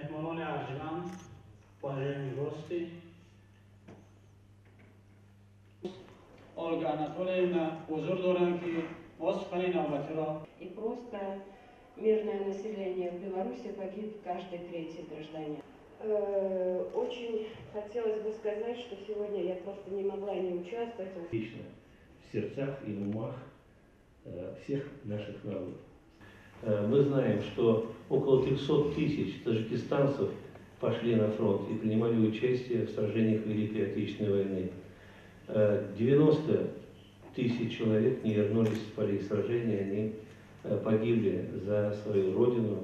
Mehmanone Arjivan, уважаемые гости, Ольга Анатольевна, huzur дорам ки оспани навбатиро. И просто мирное население в Беларуси погиб каждый третий гражданин. Очень хотелось бы сказать, что сегодня я просто не могла не участвовать. Лично в сердцах и умах всех наших народов. Мы знаем, что около 300 тысяч таджикистанцев пошли на фронт и принимали участие в сражениях Великой Отечественной войны. 90 тысяч человек не вернулись с полей сражений, они погибли за свою родину,